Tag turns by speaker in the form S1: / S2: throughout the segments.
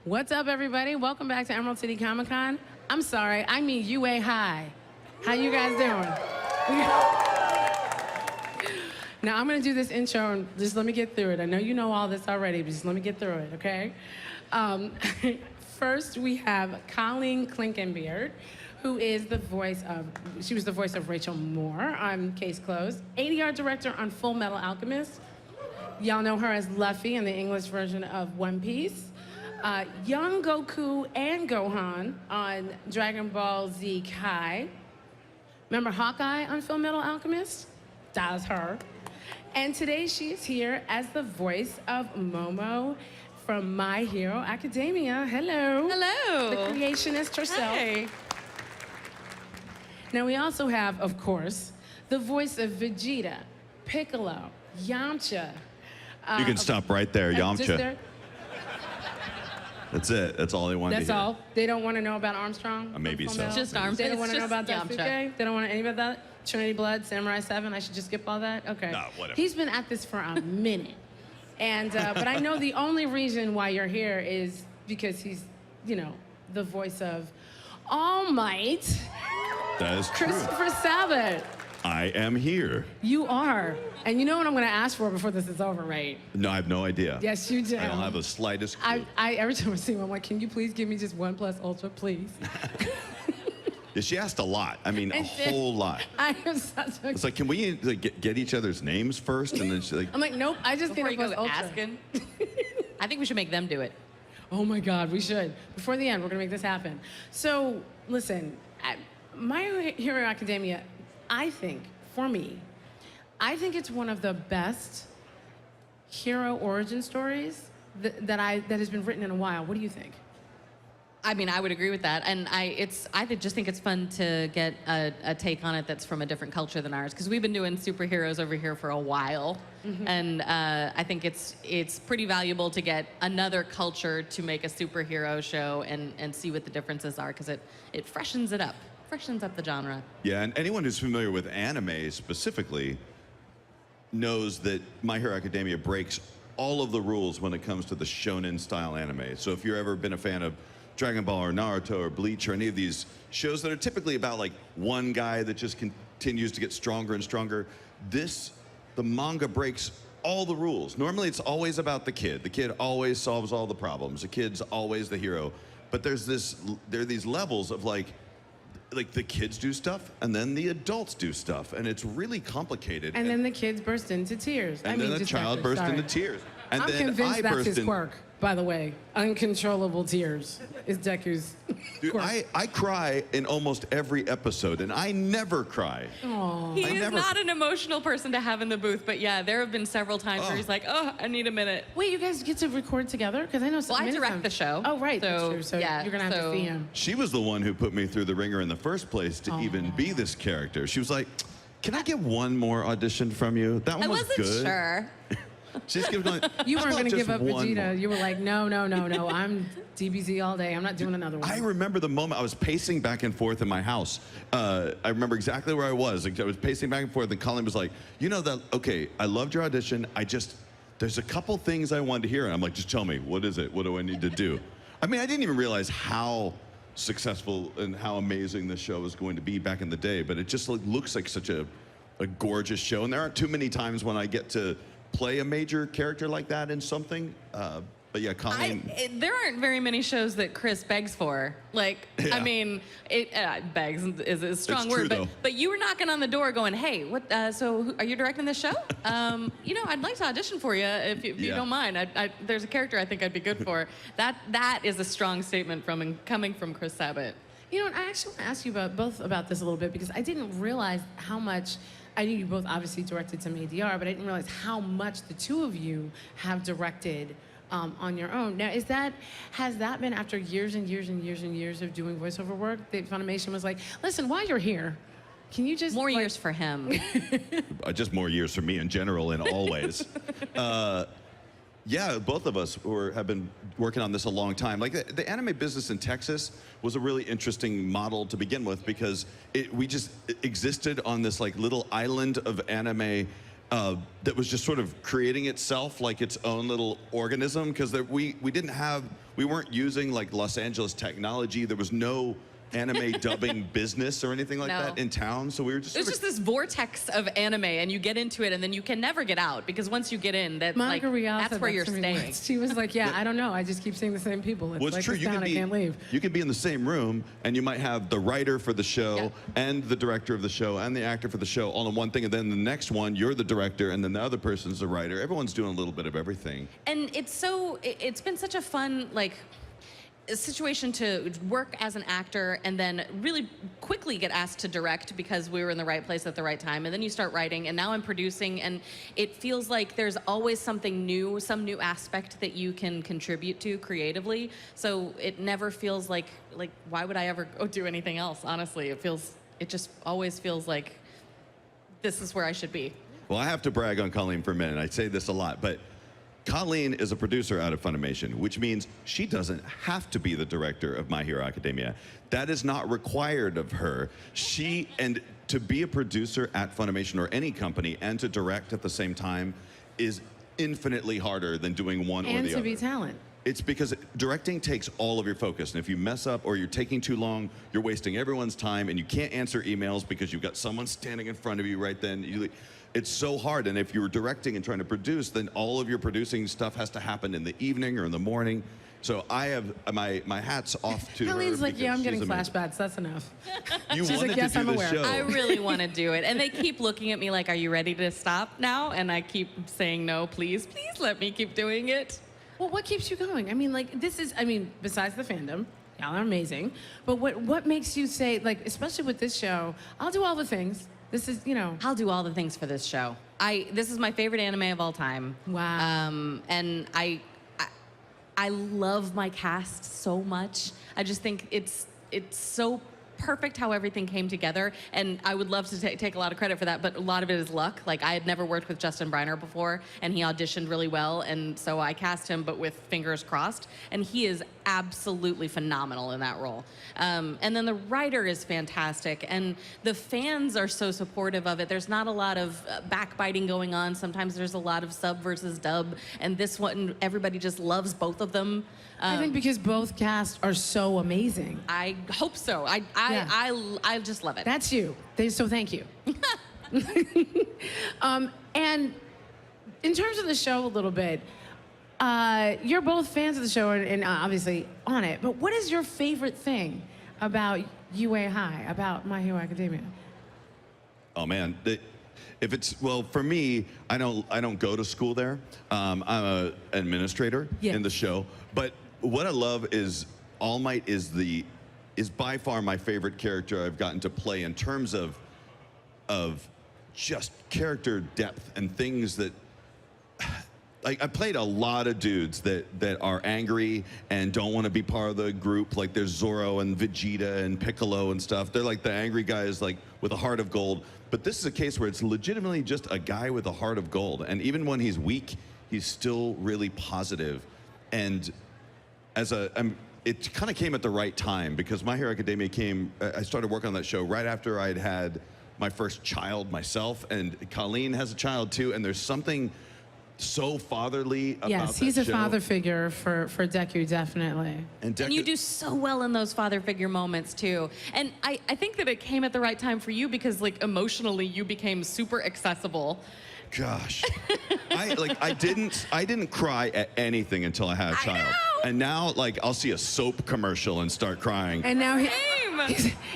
S1: What's up, everybody? Welcome back to Emerald City Comicon. I'm sorry, I mean UA High. How you guys doing? Now, I'm gonna do this intro and just let me get through it. I know you know all this already, but just let me get through it, okay? First, we have Colleen Clinkenbeard, who is the voice of, she was the voice of Rachel Moore on Case Closed, ADR director on Full Metal Alchemist. Y'all know her as Luffy in the English version of One Piece. Young Goku and Gohan on Dragon Ball Z Kai. Remember Hawkeye on Full Metal Alchemist? That's her. And today she is here as the voice of Momo from My Hero Academia. Hello.
S2: Hello.
S1: The creationist herself.
S2: Hey.
S1: Now we also have, of course, the voice of Vegeta, Piccolo, Yamcha.
S3: You can stop right there, Yamcha. That's it. That's all they want to hear.
S1: That's all? They don't want to know about Armstrong?
S3: Maybe so.
S2: Just Armstrong.
S1: They don't want to know about
S2: Yamcha.
S1: Daisuke? They don't want any of that? Trinity Blood, Samurai 7, I should just skip all that? Okay.
S3: No, whatever.
S1: He's been at this for a minute. And, but I know the only reason why you're here is because he's, you know, the voice of All Might.
S3: That is true.
S1: Christopher Sabat.
S3: I am here.
S1: You are. And you know what I'm going to ask for before this is over, right?
S3: No, I have no idea.
S1: Yes, you do.
S3: I don't have the slightest clue.
S1: Every time I see him, I'm like, can you please give me just 1+ Ultra, please?
S3: Yeah, she asked a lot. I mean, a whole lot.
S1: I am such a...
S3: It's like, can we like, get each other's names first? And then she's like...
S1: I'm like, nope, I just
S2: Before
S1: need
S2: you
S1: a
S2: go
S1: Ultra.
S2: asking, I think we should make them do it.
S1: Oh my God, we should. Before the end, we're gonna make this happen. So, listen, at My Hero Academia, I think, for me, I think it's one of the best hero origin stories that has been written in a while. What do you think?
S2: I mean, I would agree with that, and I just think it's fun to get a take on it that's from a different culture than ours, because we've been doing superheroes over here for a while, and I think it's pretty valuable to get another culture to make a superhero show and see what the differences are, because it freshens it up, freshens up the genre.
S3: Yeah, and anyone who's familiar with anime specifically knows that My Hero Academia breaks all of the rules when it comes to the shonen style anime. So if you've ever been a fan of Dragon Ball or Naruto or Bleach or any of these shows that are typically about like one guy that just continues to get stronger and stronger, the manga breaks all the rules. Normally it's always about the kid. The kid always solves all the problems. The kid's always the hero. But there are these levels of like the kids do stuff and then the adults do stuff, and it's really complicated.
S1: And then the kids burst into tears.
S3: And then the child burst into tears. And
S1: I'm
S3: then
S1: convinced
S3: I
S1: that's
S3: burst
S1: his
S3: in.
S1: quirk, by the way. Uncontrollable tears is Deku's
S3: Dude,
S1: quirk.
S3: I cry in almost every episode, and I never cry.
S1: Aww.
S2: He is not an emotional person to have in the booth, but yeah, there have been several times where he's like, oh, I need a minute.
S1: Wait, you guys get to record together? Because I know
S2: Well, I direct the show.
S1: Oh, right, that's
S2: So,
S1: true. So
S2: yeah,
S1: you're going to have to see him.
S3: She was the one who put me through the ringer in the first place to even be this character. She was like, can I get one more audition from you? That one
S2: I
S3: was
S2: wasn't
S3: good.
S2: sure.
S3: She's giving
S1: You weren't going to give up Vegeta.
S3: More.
S1: You were like, no, I'm DBZ all day. I'm not doing another one.
S3: I remember the moment I was pacing back and forth in my house. I remember exactly where I was. Like, I was pacing back and forth, and Colleen was like, you know that, okay, I loved your audition. There's a couple things I wanted to hear. And I'm like, just tell me, what is it? What do I need to do? I mean, I didn't even realize how successful and how amazing this show was going to be back in the day, but it just looks like such a gorgeous show. And there aren't too many times when I get to play a major character like that in something. But yeah, Colleen.
S2: There aren't very many shows that Chris begs for. Like,
S3: Yeah.
S2: I mean, begs is a strong
S3: It's true,
S2: word,
S3: though.
S2: but you were knocking on the door going, hey, what? So are you directing this show? You know, I'd like to audition for you if you don't mind. There's a character I think I'd be good for. That is a strong statement coming from Chris Sabat.
S1: You know what, I actually want to ask you both about this a little bit, because I didn't realize how much, I knew you both obviously directed some ADR, but I didn't realize how much the two of you have directed on your own. Now, has that been after years and years and years and years of doing voiceover work that Funimation was like, listen, while you're here, can you just...
S2: More years for him.
S3: Just more years for me in general in all ways. Yeah, both of us have been working on this a long time. Like the anime business in Texas was a really interesting model to begin with, because we just existed on this like little island of anime that was just sort of creating itself like its own little organism, because we weren't using like Los Angeles technology. There was no anime dubbing business or anything like that in town, so we were just.
S2: It was just this vortex of anime, and you get into it, and then you can never get out, because once you get in, that's
S1: Monica Rial
S2: that's
S1: said
S2: where
S1: that
S2: you're
S1: to me
S2: staying.
S1: once. She was like, "Yeah, I don't know. I just keep seeing the same people. It's
S3: Well, it's
S1: like
S3: true.
S1: this town, I can't leave."
S3: You can be in the same room, and you might have the writer for the show and the director of the show and the actor for the show all in one thing, and then the next one you're the director, and then the other person's the writer. Everyone's doing a little bit of everything.
S2: And it's been such a fun, like, a situation to work as an actor and then really quickly get asked to direct because we were in the right place at the right time. And then you start writing, and now I'm producing, and it feels like there's always something new, some new aspect that you can contribute to creatively. So it never feels like why would I ever go do anything else? Honestly, it just always feels like this is where I should be.
S3: Well, I have to brag on Colleen for a minute. I say this a lot, but Colleen is a producer out of Funimation, which means she doesn't have to be the director of My Hero Academia. That is not required of her. And to be a producer at Funimation or any company and to direct at the same time is infinitely harder than doing one or the other.
S1: And to be talent.
S3: It's because directing takes all of your focus, and if you mess up or you're taking too long, you're wasting everyone's time, and you can't answer emails because you've got someone standing in front of you right then. It's so hard, and if you're directing and trying to produce, then all of your producing stuff has to happen in the evening or in the morning. So I have my hat's off to her.
S1: Colleen's like, yeah, I'm getting
S3: she's amazing.
S1: flashbacks. That's enough.
S3: You
S1: She's
S3: wanted
S1: like, yes,
S3: to do
S1: I'm
S3: the
S1: aware.
S3: show.
S2: I really want to do it. And they keep looking at me like, are you ready to stop now? And I keep saying, no, please let me keep doing it.
S1: Well, what keeps you going? I mean, like, besides the fandom, y'all are amazing. But what makes you say, like, especially with this show, I'll do all the things. This is,
S2: I'll do all the things for this show. This is my favorite anime of all time.
S1: Wow.
S2: And I love my cast so much. I just think it's so perfect how everything came together, and I would love to take a lot of credit for that, but a lot of it is luck. Like, I had never worked with Justin Briner before, and he auditioned really well, and so I cast him, but with fingers crossed, and he is absolutely phenomenal in that role. And then the writer is fantastic, and the fans are so supportive of it. There's not a lot of backbiting going on. Sometimes there's a lot of sub versus dub, and this one, everybody just loves both of them.
S1: I think because both casts are so amazing.
S2: I hope so. I just love it.
S1: That's you. So thank you. And in terms of the show a little bit, you're both fans of the show and obviously on it, but what is your favorite thing about UA High, about My Hero Academia?
S3: Oh man, for me, I don't go to school there. I'm an administrator in the show, but what I love is All Might is by far my favorite character I've gotten to play in terms of just character depth and things that. Like, I played a lot of dudes that are angry and don't want to be part of the group. Like, there's Zoro and Vegeta and Piccolo and stuff. They're like the angry guys, like, with a heart of gold. But this is a case where it's legitimately just a guy with a heart of gold. And even when he's weak, he's still really positive. And it kind of came at the right time, because My Hero Academia I started working on that show right after I'd had my first child myself. And Colleen has a child too. And there's something so fatherly about
S1: Yes, he's a
S3: show.
S1: father figure for Deku, definitely.
S2: And you do so well in those father figure moments too. And I think that it came at the right time for you, because like emotionally you became super accessible.
S3: Gosh, I didn't cry at anything until I had a child. And now, like, I'll see a soap commercial and start crying.
S1: And now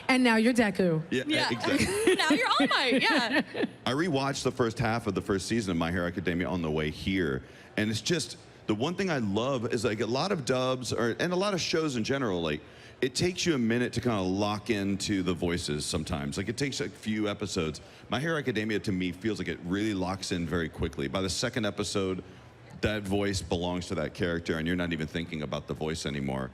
S1: and now you're Deku.
S3: Yeah. Exactly.
S2: Now you're All Might, yeah.
S3: I rewatched the first half of the first season of My Hero Academia on the way here, and it's just the one thing I love is, like, a lot of dubs and a lot of shows in general, like, it takes you a minute to kind of lock into the voices sometimes. Like, it takes a few episodes. My Hero Academia, to me, feels like it really locks in very quickly. By the second episode, that voice belongs to that character, and you're not even thinking about the voice anymore.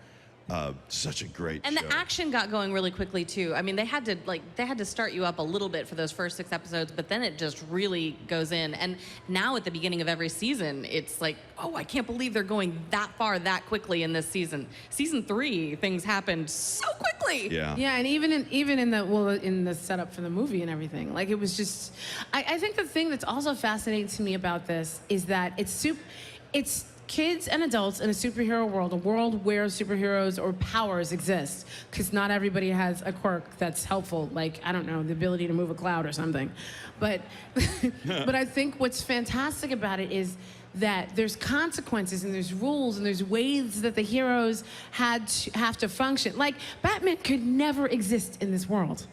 S3: Such a great
S2: And
S3: show.
S2: the action got going really quickly too. I mean, they had to start you up a little bit for those first 6 episodes, but then it just really goes in. And now at the beginning of every season, it's like, oh, I can't believe they're going that far that quickly in this season. Season 3, things happened so quickly. Exactly.
S3: Yeah.
S1: Yeah, and even in the setup for the movie and everything, like it was just. I think the thing that's also fascinating to me about this is that it's kids and adults in a superhero world, a world where superheroes or powers exist, because not everybody has a quirk that's helpful, like, I don't know, the ability to move a cloud or something. But, but I think what's fantastic about it is that there's consequences and there's rules and there's ways that the heroes have to function. Like, Batman could never exist in this world.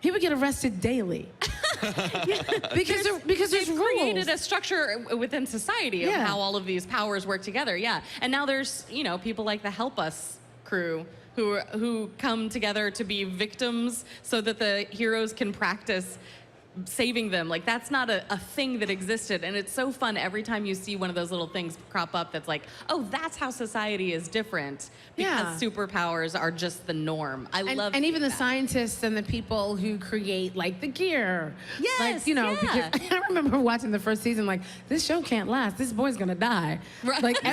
S1: He would get arrested daily. because there's
S2: They've
S1: rules.
S2: created a structure within society of
S1: Yeah.
S2: how all of these powers work together. Yeah, and now there's people like the Help Us crew who come together to be victims so that the heroes can practice saving them. Like, that's not a thing that existed, and it's so fun every time you see one of those little things crop up that's like, oh, that's how society is different, because superpowers are just the norm. I love
S1: and even the
S2: that.
S1: scientists and the people who create like the gear.
S2: Yes,
S1: like,
S2: yeah.
S1: because I remember watching the first season, like, this show can't last. This boy's gonna die.
S2: Right.
S1: Like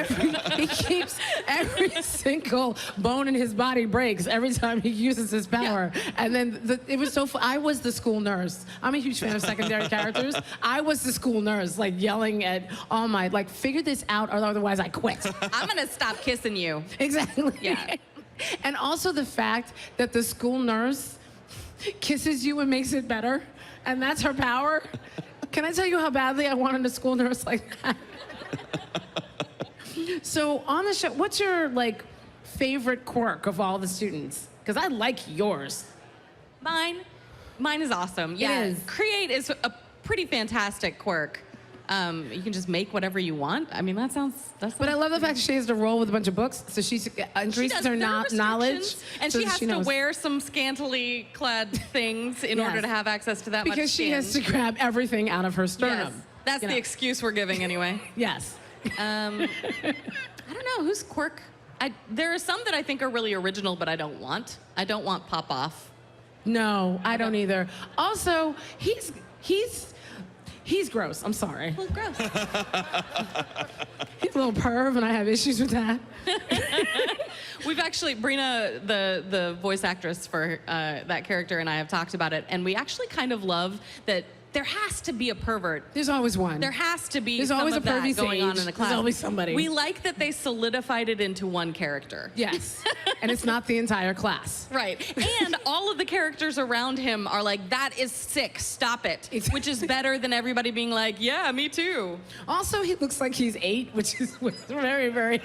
S1: he keeps every single bone in his body breaks every time he uses his power. And then it was so fun. I was the school nurse. I'm a huge fan of secondary characters. I was the school nurse, like yelling at all my, like, figure this out or otherwise I quit.
S2: I'm gonna stop kissing you.
S1: Exactly.
S2: Yeah.
S1: And also the fact that the school nurse kisses you and makes it better, and that's her power. Can I tell you how badly I wanted a school nurse like that? So on the show, what's your like favorite quirk of all the students? Because I like yours.
S2: Mine is awesome. Yeah,
S1: is.
S2: Create is a pretty fantastic quirk. You can just make whatever you want. I mean, that sounds.
S1: But I love the fact that she has to roll with a bunch of books, so she increases her knowledge.
S2: And
S1: so
S2: she
S1: that
S2: has to
S1: knows.
S2: wear some scantily clad things in order
S1: Yes.
S2: to have access to that much
S1: Because she
S2: skin.
S1: has to grab everything out of her sternum.
S2: Yes. That's
S1: you
S2: the
S1: know.
S2: excuse we're giving anyway.
S1: Yes.
S2: I don't know whose quirk. There are some that I think are really original, but I don't want. I don't want Pop Off.
S1: No, I don't either. Also, he's gross. I'm sorry.
S2: Well, gross.
S1: He's a little perv, and I have issues with that.
S2: We've actually, Brina, the voice actress for that character, and I have talked about it, and we actually kind of love that there has to be a pervert.
S1: There's always one.
S2: There has to be
S1: There's
S2: some
S1: always
S2: of
S1: a pervy
S2: that going on
S1: sage.
S2: in the class.
S1: There's always somebody.
S2: We like that they solidified it into one character.
S1: Yes. And it's not the entire class.
S2: Right. And all of the characters around him are like, that is sick, stop it. Which is better than everybody being like, yeah, me too.
S1: Also, he looks like he's 8, which is very, very,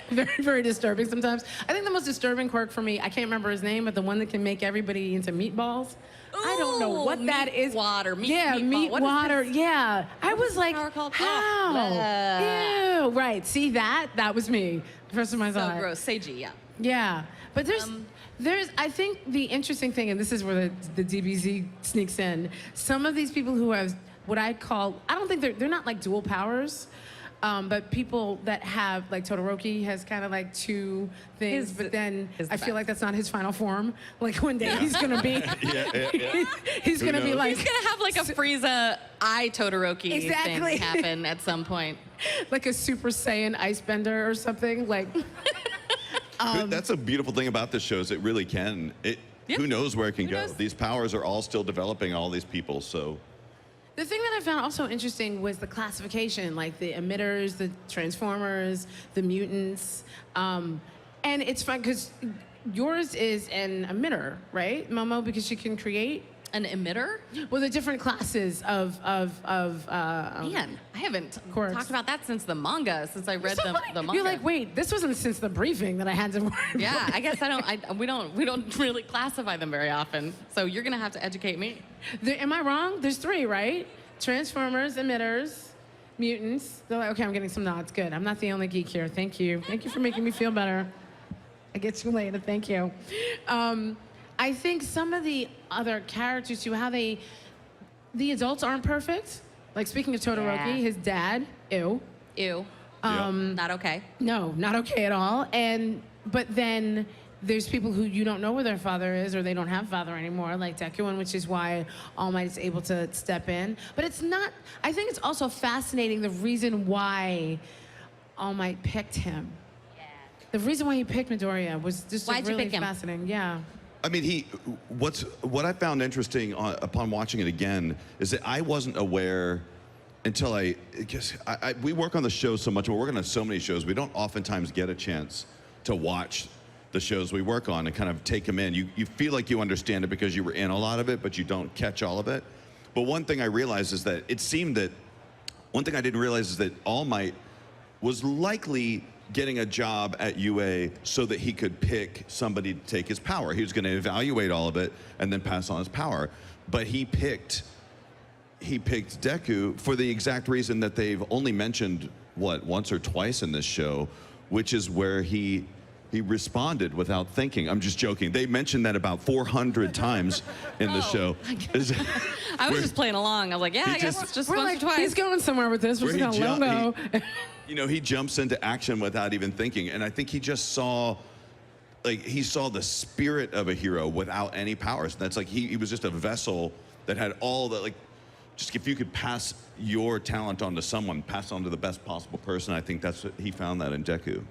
S1: very, very disturbing sometimes. I think the most disturbing quirk for me, I can't remember his name, but the one that can make everybody into meatballs. I don't know what that is.
S2: Water.
S1: Meat
S2: What is
S1: water.
S2: this?
S1: Yeah. I was like,
S2: power called?
S1: how? Ew. Right. See that? That was me. The first time I saw
S2: So
S1: it.
S2: gross. Seiji, yeah.
S1: Yeah. But there's, I think the interesting thing, and this is where the DBZ sneaks in, some of these people who have what I call, I don't think they're not like dual powers, but people that have, like Todoroki has kind of like 2 things, but then I feel like that's not his final form. Like one day he's gonna be, he's gonna be like.
S2: He's gonna have like a Frieza Todoroki
S1: Exactly.
S2: thing happen at some point.
S1: Like a Super Saiyan ice bender or something, like.
S3: That's a beautiful thing about this show is it really can. Who knows where it can go?
S2: knows?
S3: These powers are all still developing, all these people, so.
S1: The thing that I found also interesting was the classification, like the emitters, the transformers, the mutants. And it's fun because yours is an emitter, right, Momo? Because she can create.
S2: An emitter?
S1: Well, the different classes of
S2: Man, I haven't
S1: quirks.
S2: talked about that since the manga, since I read the manga.
S1: You're like, wait, this wasn't since the briefing that I had to worry
S2: Yeah,
S1: about.
S2: I guess we don't really classify them very often. So you're gonna have to educate me.
S1: Am I wrong? There's 3, right? Transformers, emitters, mutants. They're like, okay, I'm getting some nods. Good. I'm not the only geek here. Thank you. Thank you for making me feel better. I get you later. Thank you. I think some of the other characters too, how the adults aren't perfect. Like speaking of Todoroki,
S2: Yeah.
S1: his dad, ew.
S2: Ew. Not okay.
S1: No, not okay at all. But then there's people who you don't know where their father is or they don't have father anymore, like Deku, which is why All Might is able to step in. But it's not, I think it's also fascinating the reason why All Might picked him.
S2: Yeah.
S1: the reason why he picked Midoriya was just
S2: Why'd you
S1: really
S2: pick him?
S1: fascinating. Yeah.
S3: I mean, what I found interesting upon watching it again is that I wasn't aware until we work on the show so much. We're working on so many shows. We don't oftentimes get a chance to watch the shows we work on and kind of take them in. You feel like you understand it because you were in a lot of it, but you don't catch all of it. But one thing I realized is that it seemed that one thing I didn't realize is that All Might was likely getting a job at UA so that he could pick somebody to take his power. He was going to evaluate all of it and then pass on his power. But he picked Deku for the exact reason that they've only mentioned, once or twice in this show, which is where he responded without thinking. I'm just joking. They mentioned that about 400 times in the show.
S2: I was just playing along. I was like, yeah, I guess it's just once or twice.
S1: He's going somewhere with this. We're just gonna let him go.
S3: He jumps into action without even thinking. And I think he just saw, he saw the spirit of a hero without any powers. And that's he was just a vessel that had all the, just if you could pass your talent on to someone, pass on to the best possible person, I think that's what he found that in Deku.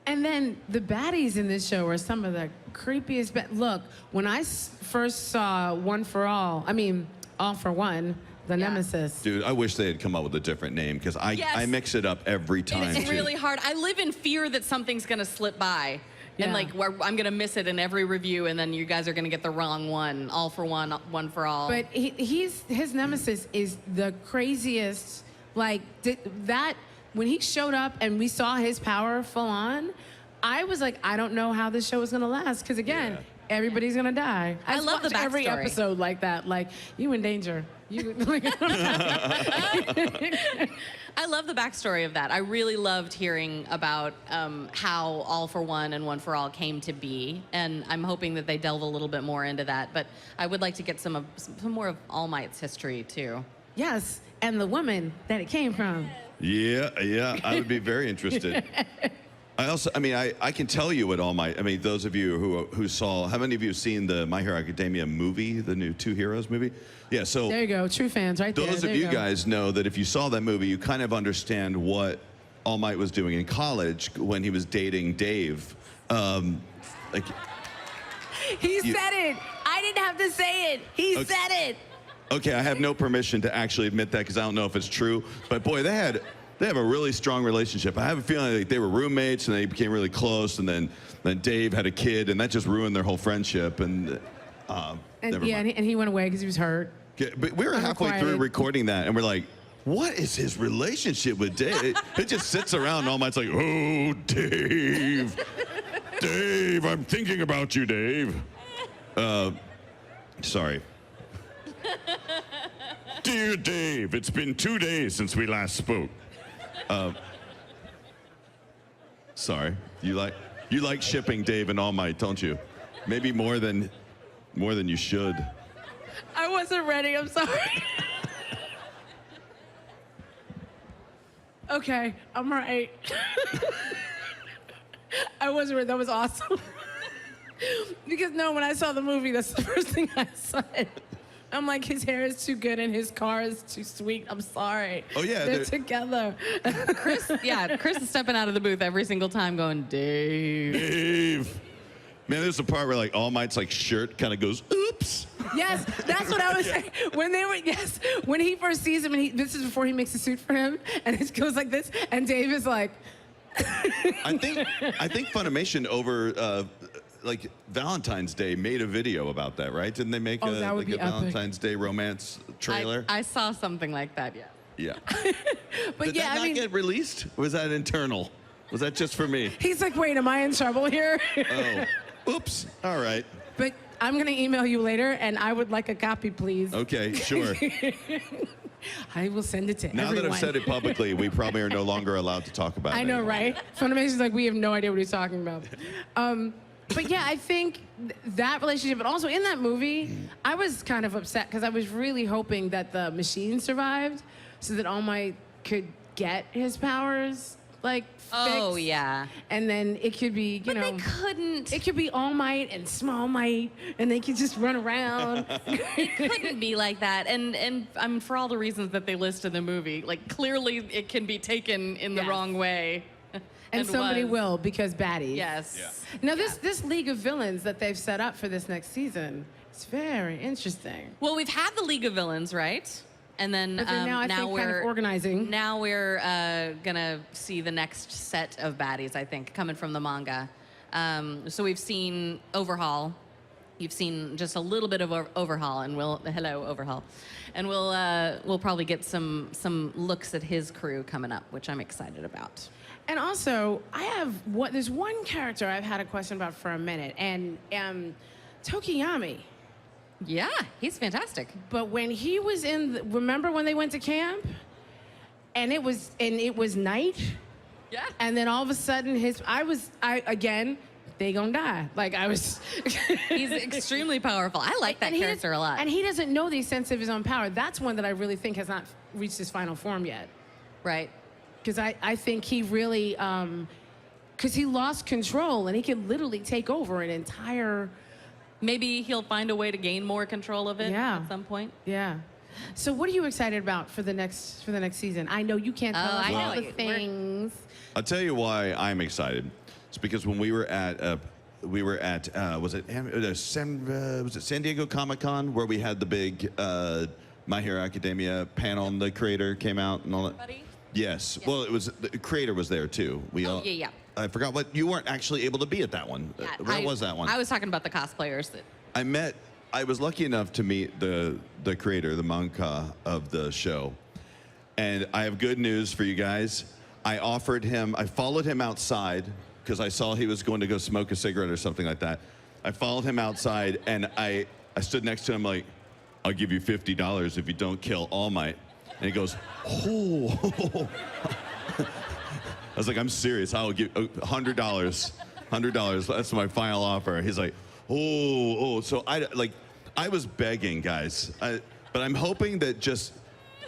S1: And then the baddies in this show are some of the creepiest. Look, when I first saw All for One, the Nemesis.
S3: Dude, I wish they had come up with a different name because I mix it up every time.
S2: It's really hard. I live in fear that something's gonna slip by.
S1: Yeah.
S2: And where I'm gonna miss it in every review, and then you guys are gonna get the wrong one. All for One, One for All.
S1: But his nemesis is the craziest. When he showed up and we saw his power full on, I was like, I don't know how this show is gonna last. Because again, everybody's gonna die.
S2: I love the backstory.
S1: Every episode like that, you in danger.
S2: I love the backstory of that. I really loved hearing about how All for One and One for All came to be, and I'm hoping that they delve a little bit more into that. But I would like to get some more of All Might's history too.
S1: Yes, and the woman that it came from.
S3: Yeah, I would be very interested. I can tell you what All Might. Those of you who saw, how many of you have seen the My Hero Academia movie, the new Two Heroes movie? Yeah, so
S1: there you go, true fans, right there.
S3: Those of you guys know that if you saw that movie, you kind of understand what All Might was doing in college when he was dating Dave.
S1: He said it. I didn't have to say it. He said it.
S3: Okay, I have no permission to actually admit that because I don't know if it's true. But boy, they have a really strong relationship. I have a feeling like they were roommates and they became really close, and then Dave had a kid, and that just ruined their whole friendship. And he went away because he was hurt. Yeah, but we were halfway through recording that, and we're like, what is his relationship with Dave? It just sits around, and All Might's like, oh, Dave. Dave, I'm thinking about you, Dave. Sorry. Dear Dave, it's been 2 days since we last spoke. Sorry. You like shipping Dave and All Might, don't you? Maybe more than you should.
S1: I wasn't ready. I'm sorry. Okay, I'm right. I wasn't ready. That was awesome. Because when I saw the movie, that's the first thing I said. I'm like, his hair is too good and his car is too sweet. I'm sorry.
S3: Oh, yeah.
S1: They're together.
S2: Chris is stepping out of the booth every single time going, Dave.
S3: Dave. Man, there's a part where All Might's shirt kind of goes, oops.
S1: Yes, that's what I was saying. When he first sees him, and this is before he makes a suit for him, and it goes like this, and Dave is like.
S3: I think Funimation over Valentine's Day made a video about that, right? Didn't they make a Valentine's Day romance trailer?
S2: I saw something like that, yeah.
S3: Yeah.
S1: But
S3: Did that not get released? Or was that internal? Was that just for me?
S1: He's like, wait, am I in trouble here?
S3: Oh, oops. All right.
S1: But I'm going to email you later, and I would like a copy, please.
S3: Okay, sure.
S1: I will send it to
S3: now
S1: everyone.
S3: That I've said it publicly, we probably are no longer allowed to talk about it.
S1: I know, right? Funimation's like, we have no idea what he's talking about. But yeah, I think that relationship, but also in that movie, I was kind of upset because I was really hoping that the machine survived so that All Might could get his powers, fixed.
S2: Oh, yeah.
S1: And then it could be,
S2: But they couldn't.
S1: It could be All Might and Small Might, and they could just run around.
S2: It couldn't be like that. And for all the reasons that they list in the movie, clearly it can be taken in the wrong way.
S1: And somebody
S2: was.
S1: will, because baddies.
S2: Yes.
S3: Yeah.
S1: Now, this League of Villains that they've set up for this next season, it's very interesting.
S2: Well, we've had the League of Villains, right? And then
S1: But then now I think kind of organizing.
S2: Now we're gonna see the next set of baddies, I think, coming from the manga. So we've seen Overhaul. You've seen just a little bit of Overhaul, and hello Overhaul, and we'll probably get some looks at his crew coming up, which I'm excited about.
S1: And also, there's one character I've had a question about for a minute, and Tokiyami.
S2: Yeah, he's fantastic.
S1: But when he was remember when they went to camp, and it was night,
S2: Yeah.
S1: and then all of a sudden again, they gonna die. Like I was.
S2: He's extremely powerful. I like that character a lot.
S1: And he doesn't know the extent of his own power. That's one that I really think has not reached his final form yet.
S2: Right.
S1: Because I think he really, because he lost control and he could literally take over an entire.
S2: Maybe he'll find a way to gain more control of it at some point.
S1: Yeah. So what are you excited about for the next season? I know you can't tell us
S2: I
S1: all
S2: know.
S1: the things.
S3: I'll tell you why I'm excited. It's because when we were at was it San Diego Comic-Con where we had the big My Hero Academia panel and the creator came out and all that.
S2: Buddy?
S3: Yes. Well, it was the creator was there too.
S2: Yeah.
S3: I forgot what you weren't actually able to be at that one. Where was that one?
S2: I was talking about the cosplayers that.
S3: I was lucky enough to meet the creator, the mangaka of the show. And I have good news for you guys. I followed him outside because I saw he was going to go smoke a cigarette or something like that. I followed him outside and I stood next to him like, I'll give you $50 if you don't kill All Might. And he goes, oh. I was like, I'm serious. I'll give $100. $100. That's my final offer. He's like, oh. So I was begging, guys. But I'm hoping that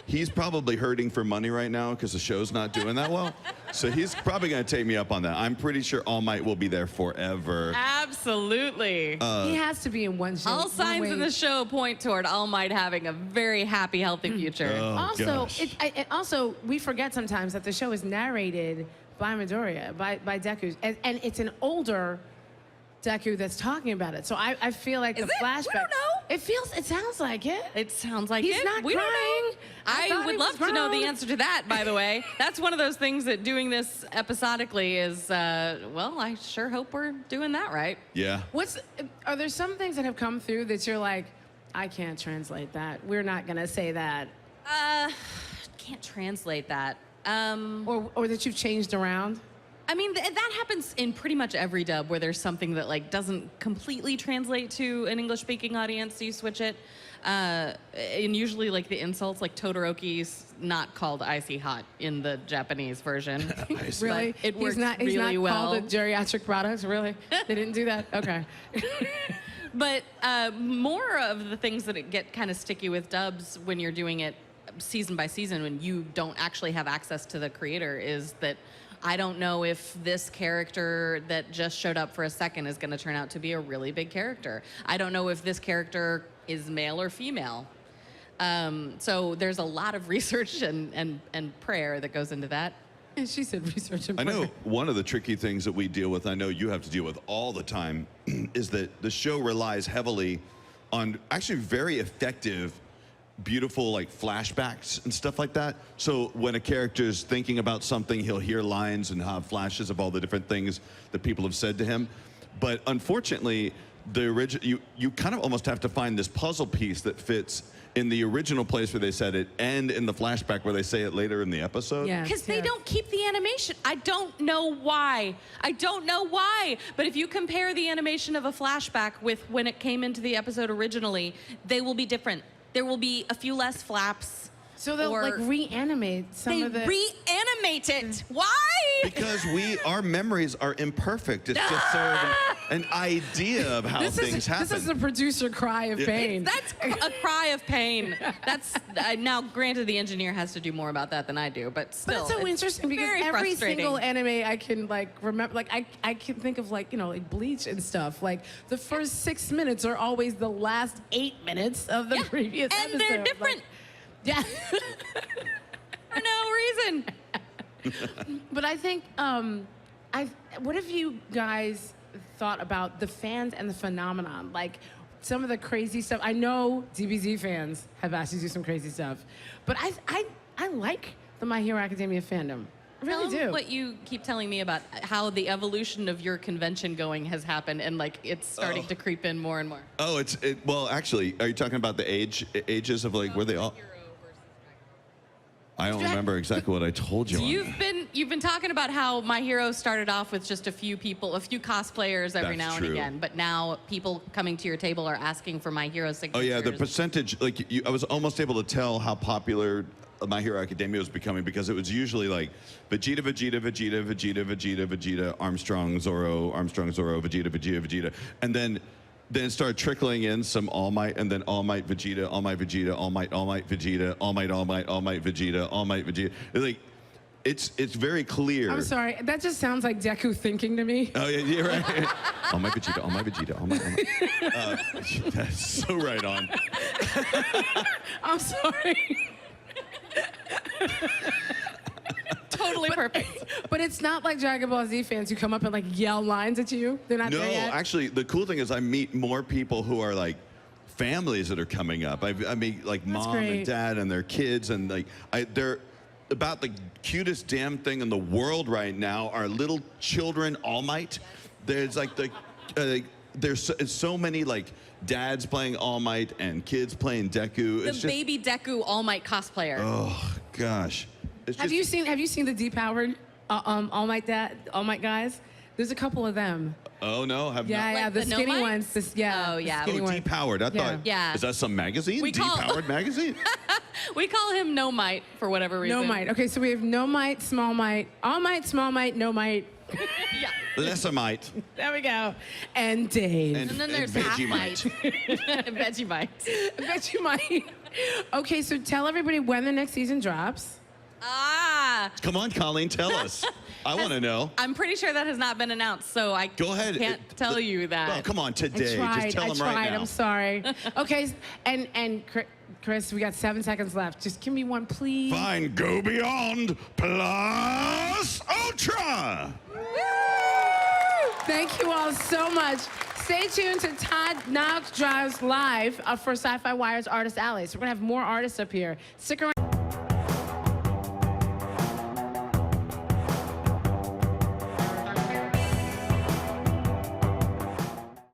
S3: he's probably hurting for money right now because the show's not doing that well. So he's probably going to take me up on that. I'm pretty sure All Might will be there forever.
S2: Absolutely.
S1: He has to be in one show.
S2: All signs in the show point toward All Might having a very happy, healthy future.
S1: Also, we forget sometimes that the show is narrated by Midoriya, by Deku, and it's an older Deku that's talking about it. So I feel like
S2: Is
S1: the
S2: it?
S1: flashback.
S2: We don't know.
S1: It sounds like it.
S2: It sounds like
S1: He's
S2: it.
S1: not
S2: We don't know.
S1: crying. I thought
S2: I would
S1: he
S2: love
S1: was
S2: to know the
S1: grown.
S2: answer to that, by the way. That's one of those things that doing this episodically is, I sure hope we're doing that right.
S3: Yeah.
S1: Are there some things that have come through that you're like, I can't translate that. We're not gonna say that.
S2: Can't translate that.
S1: Or that you've changed around.
S2: I mean, that happens in pretty much every dub where there's something that like doesn't completely translate to an English-speaking audience, so you switch it. And usually, like the insults, like Todoroki's not called icy hot in the Japanese version.
S1: Really?
S2: It works
S1: he's not
S2: really well.
S1: called a geriatric products, really? They didn't do that? Okay.
S2: But more of the things that get kind of sticky with dubs when you're doing it season by season, when you don't actually have access to the creator, is that I don't know if this character that just showed up for a second is going to turn out to be a really big character. I don't know if this character is male or female. So there's a lot of research and prayer that goes into that.
S1: And she said research and
S3: I know
S1: prayer.
S3: one of the tricky things that we deal with, I know you have to deal with all the time, is that the show relies heavily on actually very effective, beautiful like flashbacks and stuff like that. So when a character's thinking about something, he'll hear lines and have flashes of all the different things that people have said to him. But unfortunately, the original you kind of almost have to find this puzzle piece that fits in the original place where they said it and in the flashback where they say it later in the episode.
S1: Yeah.
S2: Because they don't keep the animation. I don't know why. But if you compare the animation of a flashback with when it came into the episode originally, they will be different. There will be a few less flaps.
S1: So they'll like reanimate some of the...
S2: They reanimate it. Why?
S3: Because our memories are imperfect. It's just sort of an idea of how things happen.
S1: This is the producer cry of pain.
S2: That's a cry of pain. That's now, granted, the engineer has to do more about that than I do, but still.
S1: But it's so interesting because
S2: very
S1: every
S2: frustrating.
S1: single anime I can like remember, like I can think of like, like Bleach and stuff. Like the first 6 minutes are always the last 8 minutes of the previous episode.
S2: And they're different.
S1: Like, yeah.
S2: For no reason.
S1: But I think what have you guys thought about the fans and the phenomenon? Like some of the crazy stuff. I know DBZ fans have asked you to do some crazy stuff, but I like the My Hero Academia fandom. I really
S2: Tell
S1: do.
S2: what you keep telling me about how the evolution of your convention going has happened, and like it's starting to creep in more and more.
S3: Oh, well, actually, are you talking about the ages of like where they all? I don't remember exactly what I told you.
S2: You've been talking about how My Hero started off with just a few people, a few cosplayers every
S3: That's
S2: now
S3: true.
S2: and again, but now people coming to your table are asking for My Hero signatures.
S3: Oh yeah, the percentage, like I was almost able to tell how popular My Hero Academia was becoming because it was usually like Vegeta, Vegeta, Vegeta, Vegeta, Vegeta, Vegeta, Armstrong, Zoro, Vegeta, Vegeta, Vegeta, and then it started trickling in some All Might, and then All Might Vegeta, All Might Vegeta, All Might Vegeta, All Might Vegeta, All Might Vegeta. Like, it's very clear.
S1: I'm sorry, that just sounds like Deku thinking to me.
S3: Oh yeah, you're right. All Might Vegeta, All Might Vegeta, All Might. That's so right on.
S1: I'm sorry.
S2: Totally perfect.
S1: But it's not like Dragon Ball Z fans who come up and like yell lines at you. They're not
S3: No,
S1: there yet.
S3: actually, the cool thing is I meet more people who are like families that are coming up. I meet like mom
S1: great.
S3: and dad and their kids, and like they're about the cutest damn thing in the world right now are little children All Might. There's like there's so many like dads playing All Might and kids playing Deku.
S2: The baby Deku All Might cosplayer.
S3: Oh gosh.
S1: Have you seen the depowered All Might guys? There's a couple of them.
S3: Oh no, have
S1: Yeah,
S3: not.
S1: yeah,
S2: Like
S1: the
S2: the
S1: skinny
S2: No
S1: ones.
S2: Mites?
S1: Yeah.
S2: Oh,
S1: the
S2: yeah.
S1: skinny
S3: Oh,
S1: ones.
S3: depowered. I thought.
S2: Yeah.
S3: Is that some magazine?
S2: We call-
S3: Depowered magazine?
S2: We call him No Might for whatever reason.
S1: No Might. Okay, so we have No Might, Small Might, All Might, Small Might, No Might.
S2: Yeah.
S3: Lesser Might.
S1: There we go. And Dave.
S2: And then there's Half
S3: Veggie
S2: Might. Veggie Might.
S1: I bet you might. Okay, so tell everybody when the next season drops.
S2: Ah.
S3: Come on, Colleen, tell us. I want to know.
S2: I'm pretty sure that has not been announced, so I
S3: Go ahead.
S2: can't tell you that.
S3: Oh, come on, today.
S1: I
S3: Just tell them
S1: tried.
S3: right now.
S1: I'm sorry. Okay, and Chris, we got 7 seconds left. Just give me one, please.
S3: Fine, go beyond plus ultra.
S1: Thank you all so much. Stay tuned to Todd Knox Drives Live for SYFY WIRE's Artist Alley. So we're gonna have more artists up here. Stick around.